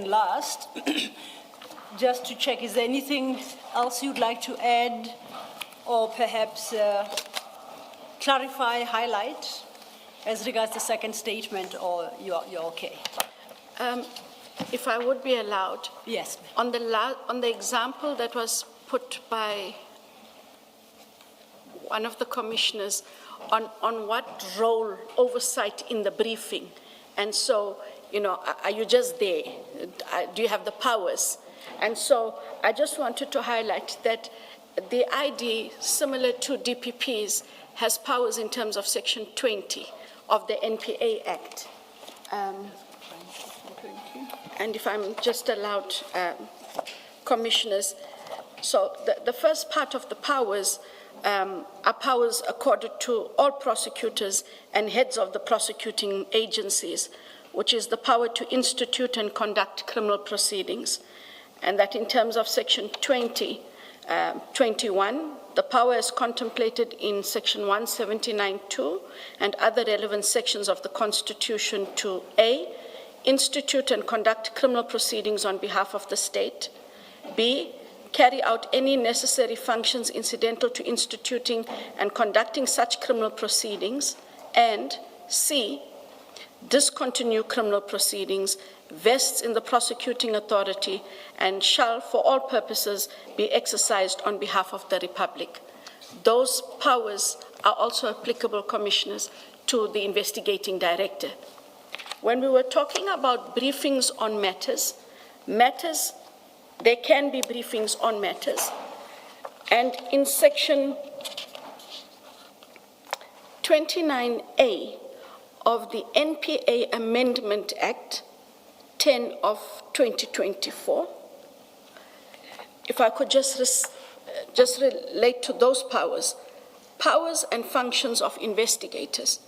Last, just to check, is there anything else you'd like to add or perhaps clarify, highlight as regards the second statement, or you're okay? If I would be allowed. Yes. On the example that was put by one of the commissioners on what role oversight in the briefing. And so, you know, are you just there? Do you have the powers? And so I just wanted to highlight that the ID, similar to DPP's, has powers in terms of Section 20 of the NPA Act. And if I'm just allowed, commissioners, so the first part of the powers are powers accorded to all prosecutors and heads of the prosecuting agencies, which is the power to institute and conduct criminal proceedings. And that in terms of Section 21, the power is contemplated in Section 179(2) and other relevant sections of the Constitution to A, institute and conduct criminal proceedings on behalf of the state, B, carry out any necessary functions incidental to instituting and conducting such criminal proceedings, and C, discontinue criminal proceedings, vests in the prosecuting authority, and shall, for all purposes, be exercised on behalf of the Republic. Those powers are also applicable, commissioners, to the investigating director. When we were talking about briefings on matters, there can be briefings on matters. And in Section 29A of the NPA Amendment Act 10 of 2024, if I could just relate to those powers and functions of investigators.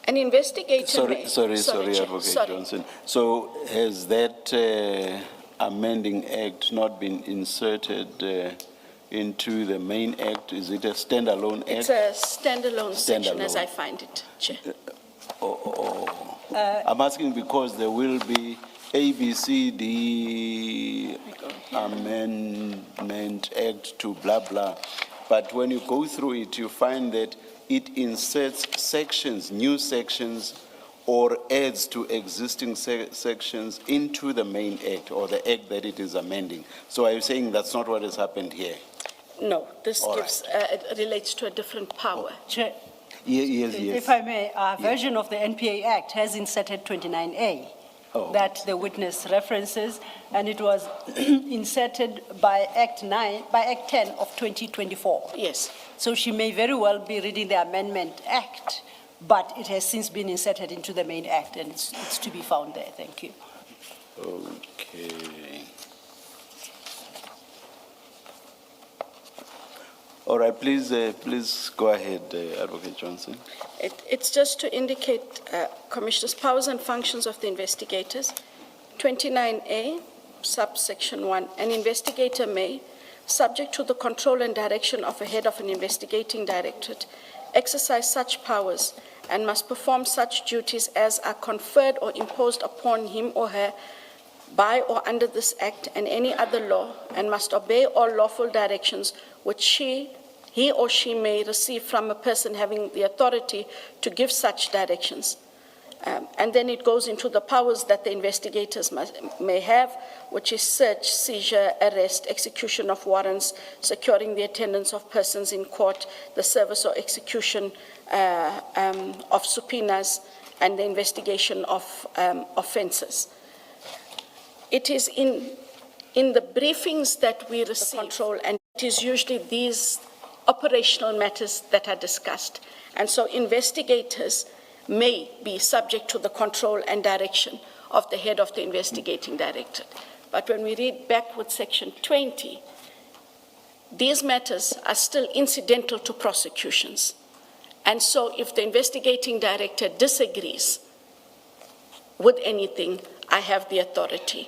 An investigator Sorry, Advocate Johnson. So has that amending act not been inserted into the main act? Is it a standalone act? It's a standalone section, as I find it, Chair. I'm asking because there will be ABCD Amendment Act to blah, blah. But when you go through it, you find that it inserts sections, new sections, or adds to existing sections into the main act or the act that it is amending. So are you saying that's not what has happened here? No, this it relates to a different power. Chair, yes. if I may, our version of the NPA Act has inserted 29A. That the witness references, and it was inserted by Act 10 of 2024. Yes. So she may very well be reading the Amendment Act, but it has since been inserted into the main act, and it's to be found there. Thank you. Okay. All right, please go ahead, Advocate Johnson. It's just to indicate, Commissioners, powers and functions of the investigators. 29A, subsection 1, an investigator may, subject to the control and direction of a head of an investigating directorate, exercise such powers and must perform such duties as are conferred or imposed upon him or her by or under this Act and any other law, and must obey all lawful directions which he or she may receive from a person having the authority to give such directions. And then it goes into the powers that the investigators may have, which is search, seizure, arrest, execution of warrants, securing the attendance of persons in court, the service or execution of subpoenas, and the investigation of offenses. It is in the briefings that we receive control, and it is usually these operational matters that are discussed. And so investigators may be subject to the control and direction of the head of the investigating directorate. But when we read back with Section 20, these matters are still incidental to prosecutions. And so if the investigating director disagrees with anything, I have the authority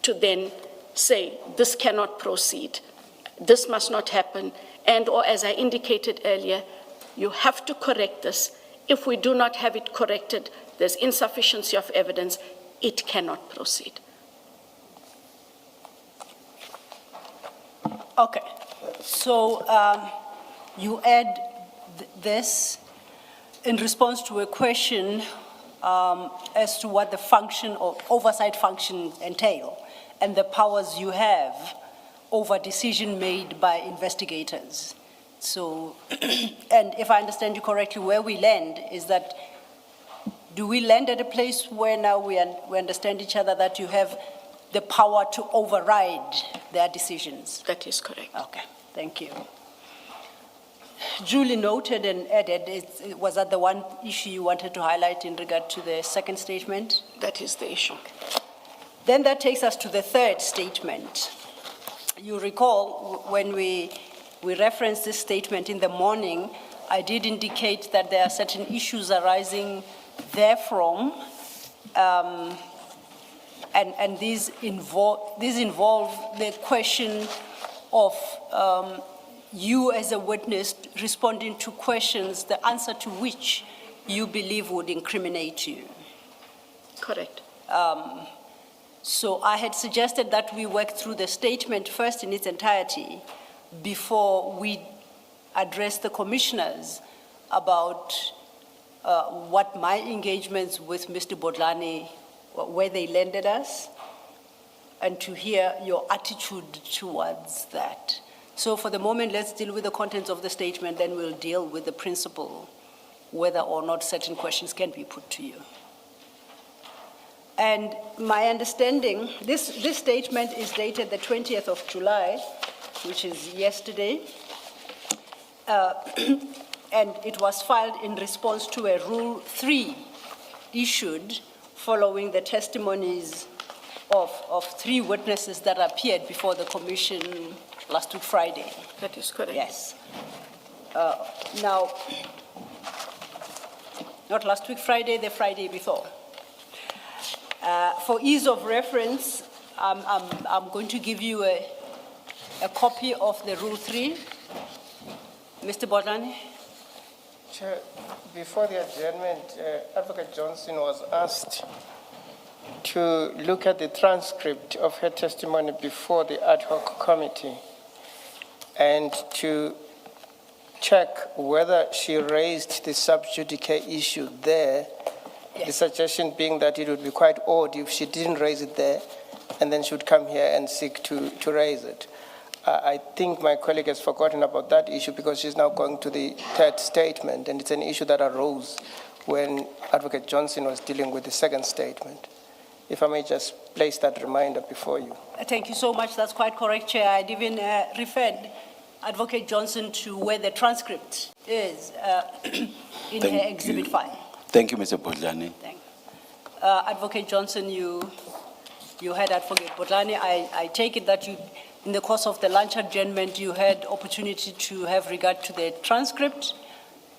to then say, this cannot proceed, this must not happen, and or as I indicated earlier, you have to correct this If we do not have it corrected, there's insufficiency of evidence, it cannot proceed. Okay, so you add this in response to a question as to what the function or oversight function entail and the powers you have over decision made by investigators. So, and if I understand you correctly, where we land is that, do we land at a place where now we understand each other that you have the power to override their decisions? That is correct. Okay, thank you. Duly noted and added, was that the one issue you wanted to highlight in regard to the second statement? That is the issue. Then that takes us to the third statement. You recall when we referenced this statement in the morning, I did indicate that there are certain issues arising therefrom, and these involve the question of you as a witness responding to questions, the answer to which you believe would incriminate you. Correct. So I had suggested that we work through the statement first in its entirety before we address the commissioners about what my engagements with Mr. Bodlani, where they landed us, and to hear your attitude towards that. So for the moment, let's deal with the contents of the statement, then we'll deal with the principle, whether or not certain questions can be put to you. And my understanding, this statement is dated the 20th of July, which is yesterday, and it was filed in response to a Rule 3 issued following the testimonies of 3 witnesses that appeared before the commission last week Friday. That is correct. Yes. Now, not last week Friday, the Friday before. For ease of reference, I'm going to give you a copy of the Rule 3. Mr. Bodlani? Chair, before the adjournment, Advocate Johnson was asked to look at the transcript of her testimony before the Ad Hoc Committee and to check whether she raised the sub judice issue there. Yes. The suggestion being that it would be quite odd if she didn't raise it there and then she would come here and seek to raise it. I think my colleague has forgotten about that issue because she's now going to the third statement, and it's an issue that arose when Advocate Johnson was dealing with the second statement. If I may just place that reminder before you. Thank you so much. That's quite correct, Chair. I'd even referred Advocate Johnson to where the transcript is in her exhibit file. Thank you, Mr. Bodlani. Thank you. Advocate Johnson, you had Advocate Bodlani. I take it that you, in the course of the lunch adjournment, you had opportunity to have regard to the transcript,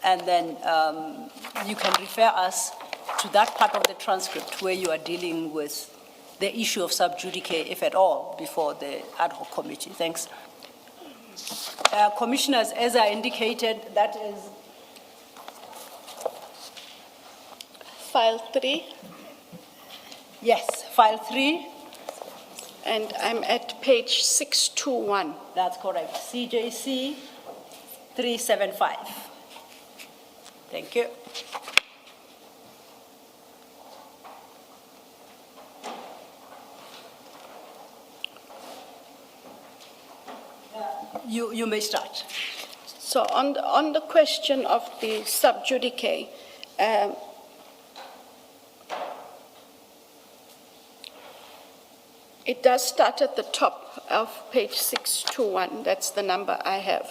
and then you can refer us to that part of the transcript where you are dealing with the issue of sub judice, if at all, before the Ad Hoc Committee. Thanks. Commissioners, as I indicated, that is File 3. Yes, File 3. And I'm at page 621. That's correct. CJC 375. Thank you. You may start. So on the question of the sub judice, it does start at the top of page 621. That's the number I have,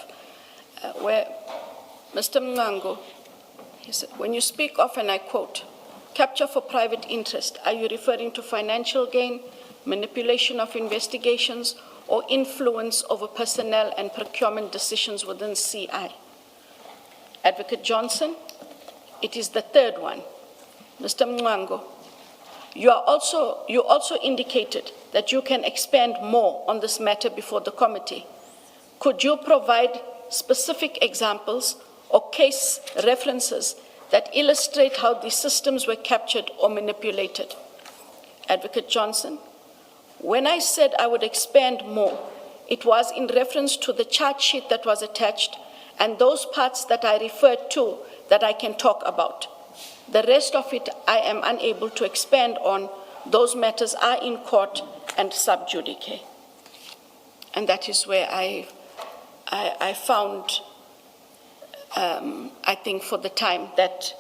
where Mr. Mngango, he said, when you speak of, and I quote, capture for private interest, are you referring to financial gain, manipulation of investigations, or influence over personnel and procurement decisions within CI? Advocate Johnson, it is the third one. Mr. Mngango, you also indicated that you can expand more on this matter before the committee. Could you provide specific examples or case references that illustrate how these systems were captured or manipulated. Advocate Johnson, when I said I would expand more, it was in reference to the chart sheet that was attached and those parts that I referred to that I can talk about. The rest of it I am unable to expand on. Those matters are in court and sub judice. And that is where I found, I think for the time, that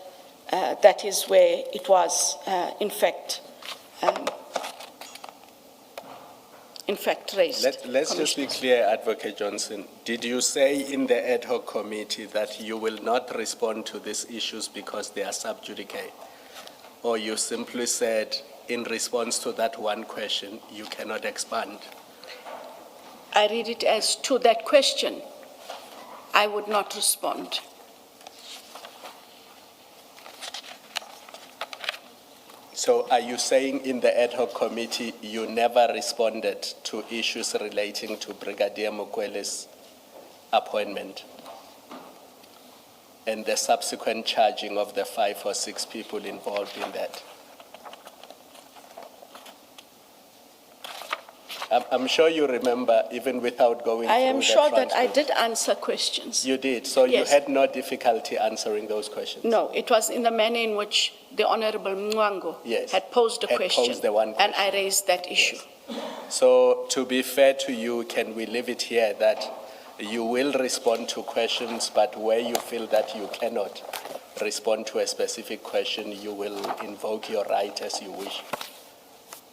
that is where it was, in fact, raised. Let's just be clear, Advocate Johnson. Did you say in the ad hoc committee that you will not respond to these issues because they are sub judice? Or you simply said, in response to that one question, you cannot expand? I read it as, to that question, I would not respond. So are you saying in the ad hoc committee you never responded to issues relating to Brigadier Mokwele's appointment and the subsequent charging of the 5 or 6 people involved in that? I'm sure you remember, even without going I through am the sure that I transcript. did answer questions. You did, so Yes. you had no difficulty answering those questions? No, it was in the manner in which the Honorable Mwango Yes, had posed a had question, posed the one and I raised that issue. So to be fair to you, can we leave it here that you will respond to questions, but where you feel that you cannot respond to a specific question, you will invoke your right as you wish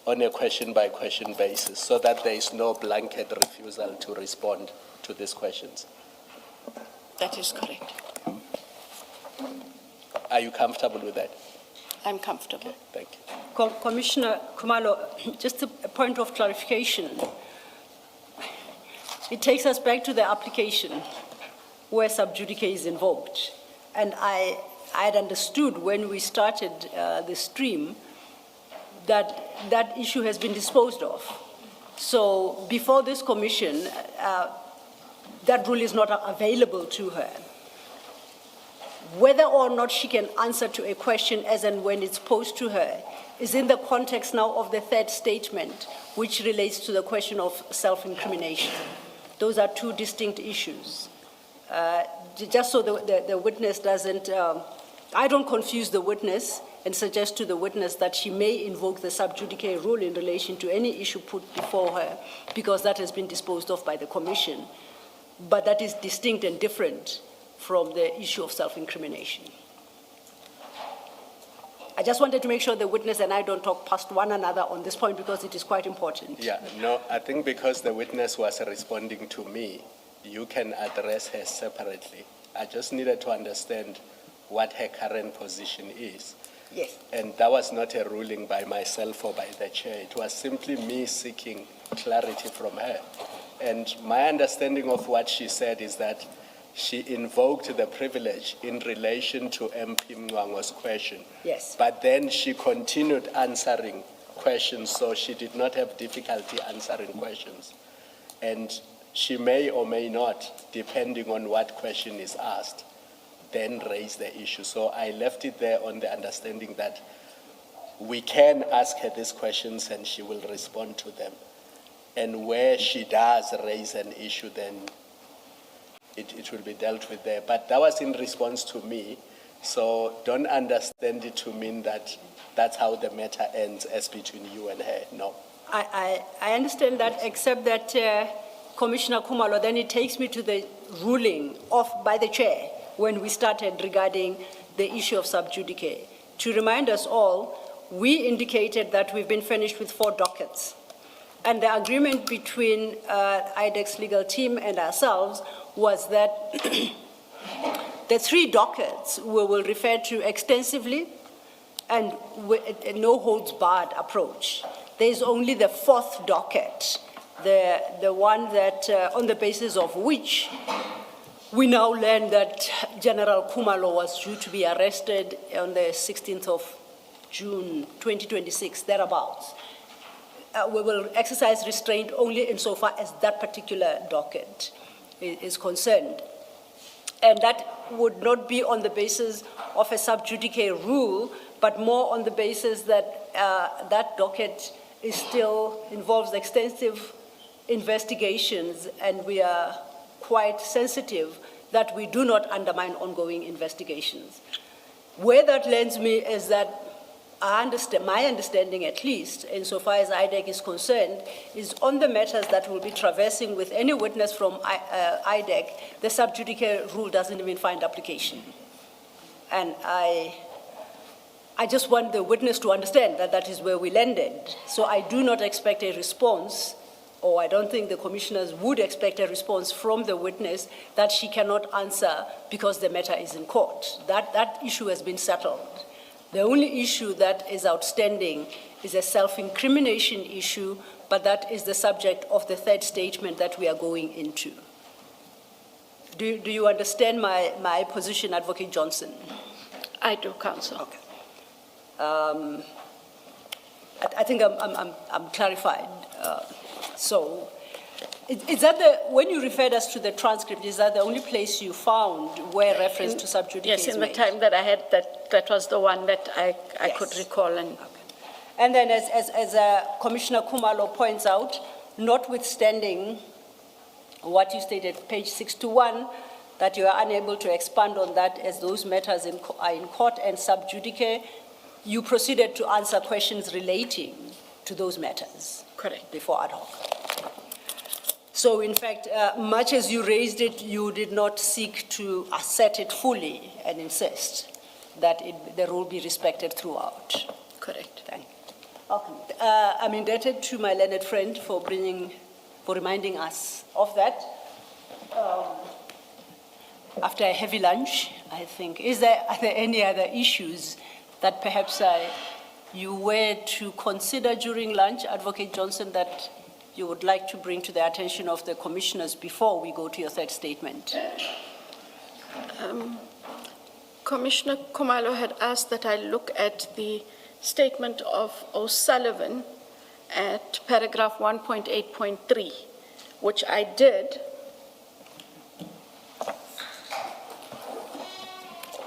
on a question-by-question basis, so that there is no blanket refusal to respond to these questions? That is correct. Are you comfortable with that? I'm comfortable. Thank you. Commissioner Khumalo, just a point of clarification. It takes us back to the application where sub judice is invoked. And I had understood when we started the stream that that issue has been disposed of. So before this commission, that rule is not available to her. Whether or not she can answer to a question as and when it's posed to her is in the context now of the third statement, which relates to the question of self-incrimination. Those are two distinct issues. Just so the witness doesn't, I don't confuse the witness and suggest to the witness that she may invoke the sub judice rule in relation to any issue put before her, because that has been disposed of by the commission. But that is distinct and different from the issue of self-incrimination. I just wanted to make sure the witness and I don't talk past one another on this point, because it is quite important. Yeah, no, I think because the witness was responding to me, you can address her separately. I just needed to understand what her current position is. Yes. And that was not a ruling by myself or by the chair. It was simply me seeking clarity from her. And my understanding of what she said is that she invoked the privilege in relation to MP Mwango's question. Yes. But then she continued answering questions, so she did not have difficulty answering questions. And she may or may not, depending on what question is asked, then raise the issue. So I left it there on the understanding that we can ask her these questions and she will respond to them. And where she does raise an issue, then it will be dealt with there. But that was in response to me, so don't understand it to mean that that's how the matter ends as between you and her, no. I understand that, except that Commissioner Khumalo, then it takes me to the ruling by the chair when we started regarding the issue of sub judice. To remind us all, we indicated that we've been finished with 4 dockets. And the agreement between IDEC's legal team and ourselves was that the 3 dockets we will refer to extensively and with a no holds barred approach. There's only the 4th docket, the one that on the basis of which we now learn that General Khumalo was due to be arrested on the 16th of June 2026, thereabouts. We will exercise restraint only insofar as that particular docket is concerned. And that would not be on the basis of a sub judice rule, but more on the basis that that docket is still involves extensive investigations, and we are quite sensitive that we do not undermine ongoing investigations. Where that lands me is that my understanding, at least, insofar as IDEC is concerned, is on the matters that will be traversing with any witness from IDEC, the sub judice rule doesn't even find application. And I just want the witness to understand that that is where we landed. So I do not expect a response, or I don't think the commissioners would expect a response from the witness that she cannot answer because the matter is in court. That issue has been settled. The only issue that is outstanding is a self-incrimination issue, but that is the subject of the third statement that we are going into. Do you understand my position, Advocate Johnson? I do, Counsel. Okay. I think I'm clarified. So, is that when you referred us to the transcript, is that the only place you found where reference to sub judice Yes, is in the made? time that I had, that was the one that I Yes. could recall. And Okay. And then as Commissioner Kumalo points out, notwithstanding what you stated, page 621, that you are unable to expand on that as those matters are in court and sub judice, you proceeded to answer questions relating to those matters. Correct. Before ad hoc. So in fact, much as you raised it, you did not seek to assert it fully and insist that the rule be respected throughout. Correct. Thank you. Okay. I'm indebted to my learned friend for reminding us of that. After a heavy lunch, I think, are there any other issues that perhaps you were to consider during lunch, Advocate Johnson, that you would like to bring to the attention of the commissioners before we go to your third statement? Commissioner Kumalo had asked that I look at the statement of O'Sullivan at paragraph 1.8.3, which I did.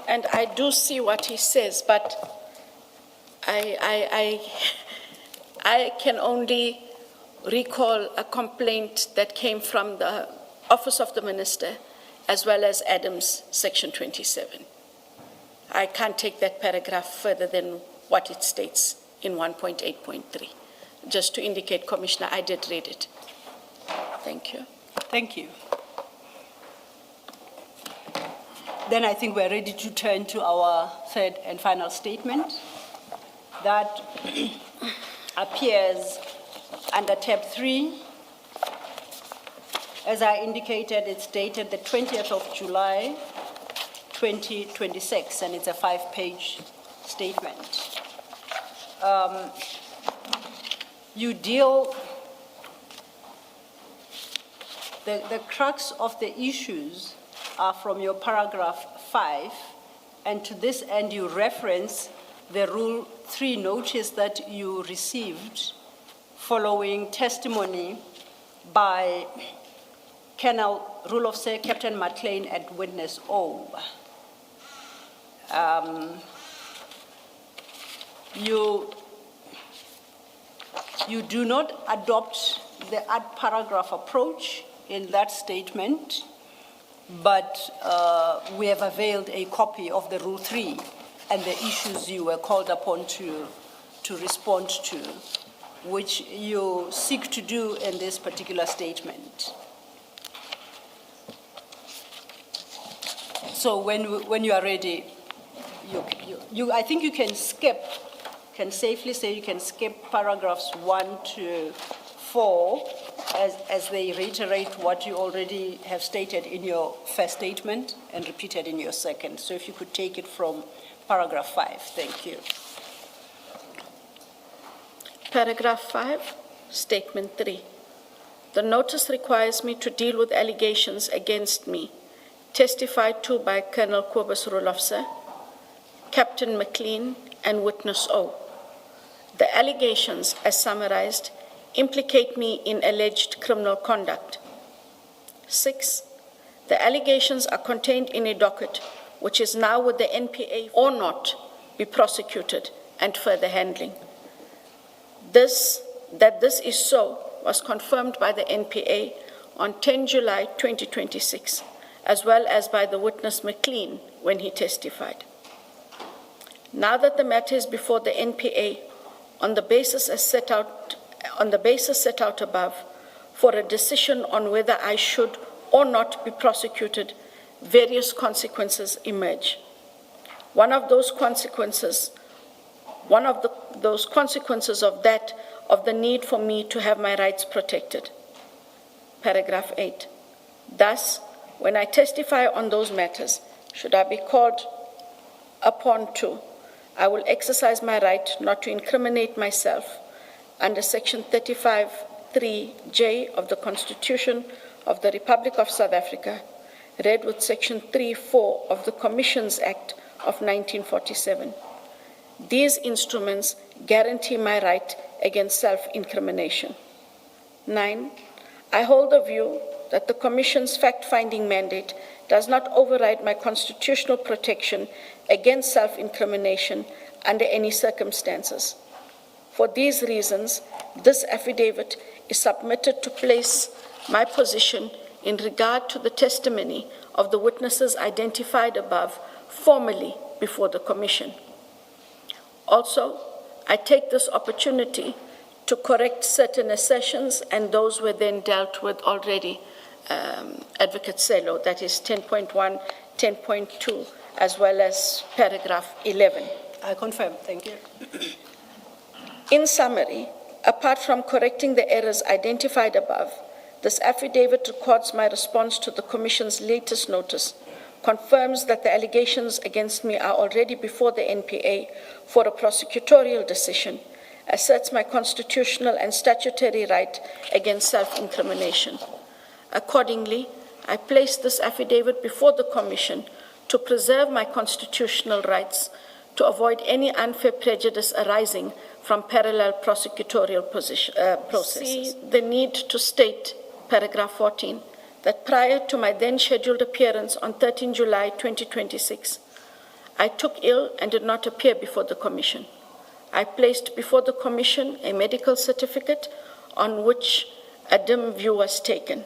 And I do see what he says, but I can only recall a complaint that came from the Office of the Minister, as well as Adams, Section 27. I can't take that paragraph further than what it states in 1.8.3. Just to indicate, Commissioner, I did read it. Thank you. Thank you. Then I think we're ready to turn to our third and final statement. That appears under tab 3. As I indicated, it's dated the 20th of July, 2026, and it's a 5-page statement. You deal, the crux of the issues are from your paragraph 5, and to this end you reference the Rule 3 notice that you received following testimony by Colonel Rule Officer Captain McLean at Witness O. You do not adopt the ad paragraph approach in that statement, but we have availed a copy of the Rule 3 and the issues you were called upon to respond to, which you seek to do in this particular statement. So when you are ready, I think you can safely say you can skip paragraphs 1 to 4 as they reiterate what you already have stated in your first statement and repeated in your second. So if you could take it from paragraph 5, thank you. Paragraph 5, Statement 3. The notice requires me to deal with allegations against me testified to by Colonel Kobus Rule Officer, Captain McLean, and Witness O. The allegations, as summarized, implicate me in alleged criminal conduct. 6. The allegations are contained in a docket which is now with the NPA or not be prosecuted and further handling. That this is so was confirmed by the NPA on 10 July 2026, as well as by the witness McLean when he testified. Now that the matter is before the NPA on the basis set out above for a decision on whether I should or not be prosecuted, various consequences emerge. One of those consequences of the need for me to have my rights protected. Paragraph 8. Thus, when I testify on those matters, should I be called upon to, I will exercise my right not to incriminate myself under Section 35(3)(j) of the Constitution of the Republic of South Africa, read with Section 3(4) of the Commissions Act of 1947. These instruments guarantee my right against self-incrimination. 9, I hold the view that the Commission's fact-finding mandate does not override my constitutional protection against self-incrimination under any circumstances. For these reasons, this affidavit is submitted to place my position in regard to the testimony of the witnesses identified above formally before the Commission. Also, I take this opportunity to correct certain assertions, and those were then dealt with already, Advocate Selo, that is 10.1, 10.2, as well as paragraph 11. I confirm, thank you. In summary, apart from correcting the errors identified above, this affidavit records my response to the Commission's latest notice, confirms that the allegations against me are already before the NPA for a prosecutorial decision, asserts my constitutional and statutory right against self-incrimination. Accordingly, I place this affidavit before the Commission to preserve my constitutional rights, to avoid any unfair prejudice arising from parallel prosecutorial processes. See the need to state, paragraph 14, that prior to my then scheduled appearance on 13 July 2026, I took ill and did not appear before the Commission. I placed before the Commission a medical certificate on which a dim view was taken.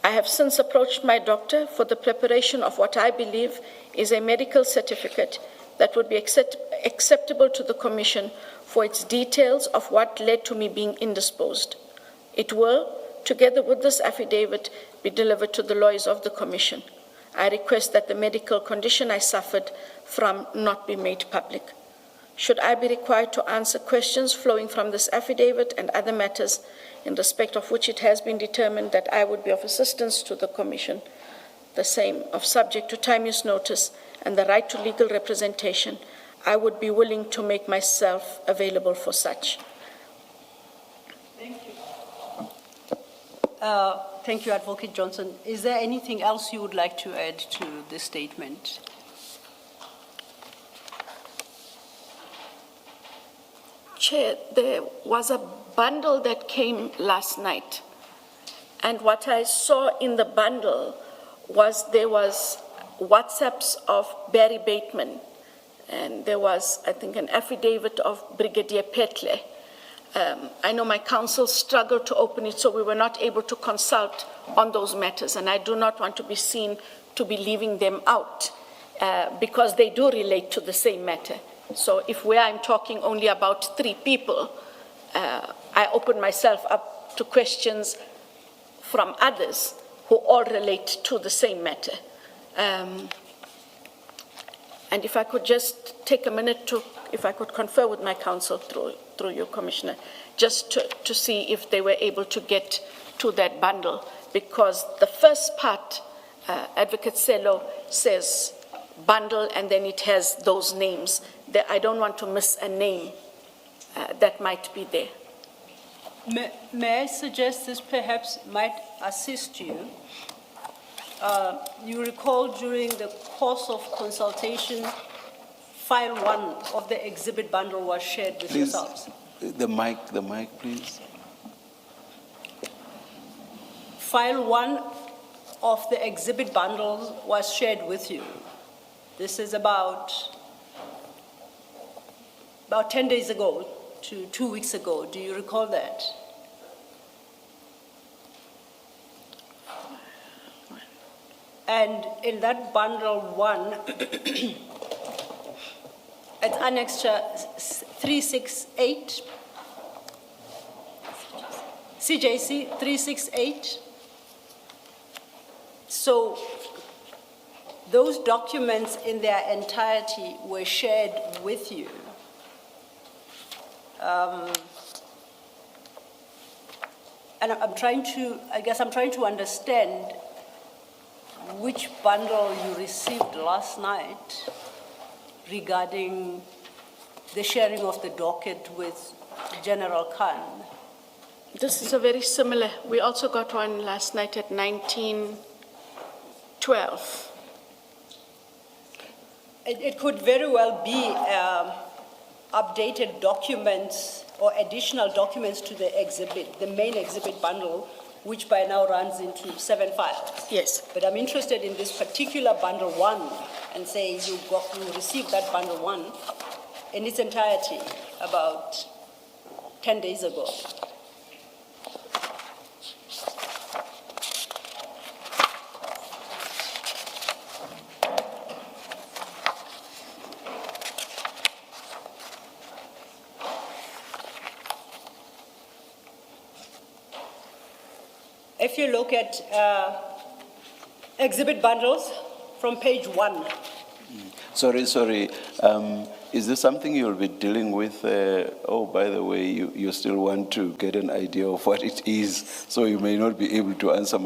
I have since approached my doctor for the preparation of what I believe is a medical certificate that would be acceptable to the Commission for its details of what led to me being indisposed. It will, together with this affidavit, be delivered to the lawyers of the Commission. I request that the medical condition I suffered from not be made public. Should I be required to answer questions flowing from this affidavit and other matters in respect of which it has been determined that I would be of assistance to the Commission, the same of subject to timeous notice and the right to legal representation, I would be willing to make myself available for such. Thank you. Thank you, Advocate Johnson. Is there anything else you would like to add to this statement? Chair, there was a bundle that came last night, and what I saw in the bundle was there was WhatsApps of Barry Bateman, and there was, I think, an affidavit of Brigadier Petle. I know my counsel struggled to open it, so we were not able to consult on those matters, and I do not want to be seen to be leaving them out because they do relate to the same matter. So if where I'm talking only about 3 people, I open myself up to questions from others who all relate to the same matter. And if I could just take a minute to, if I could confer with my counsel through you, Commissioner, just to see if they were able to get to that bundle, because the first part, Advocate Selo says bundle, and then it has those names. I don't want to miss a name that might be there. May I suggest this perhaps might assist you? You recall during the course of consultation, file 1 of the exhibit bundle was shared with yourselves. The mic, please. File 1 of the exhibit bundles was shared with you. This is about 10 days ago to 2 weeks ago. Do you recall that? And in that bundle one, it's annexure 368, CJC 368. So those documents in their entirety were shared with you. And I'm trying to understand which bundle you received last night regarding the sharing of the docket with General Khan. This is a very similar, we also got one last night at 1912. It could very well be updated documents or additional documents to the exhibit, the main exhibit bundle, which by now runs into 7 files. Yes. But I'm interested in this particular bundle one and say you received that bundle one in its entirety about 10 days ago. If you look at exhibit bundles from page 1. Sorry. Is this something you'll be dealing with? Oh, by the way, you still want to get an idea of what it is, so you may not be able to answer my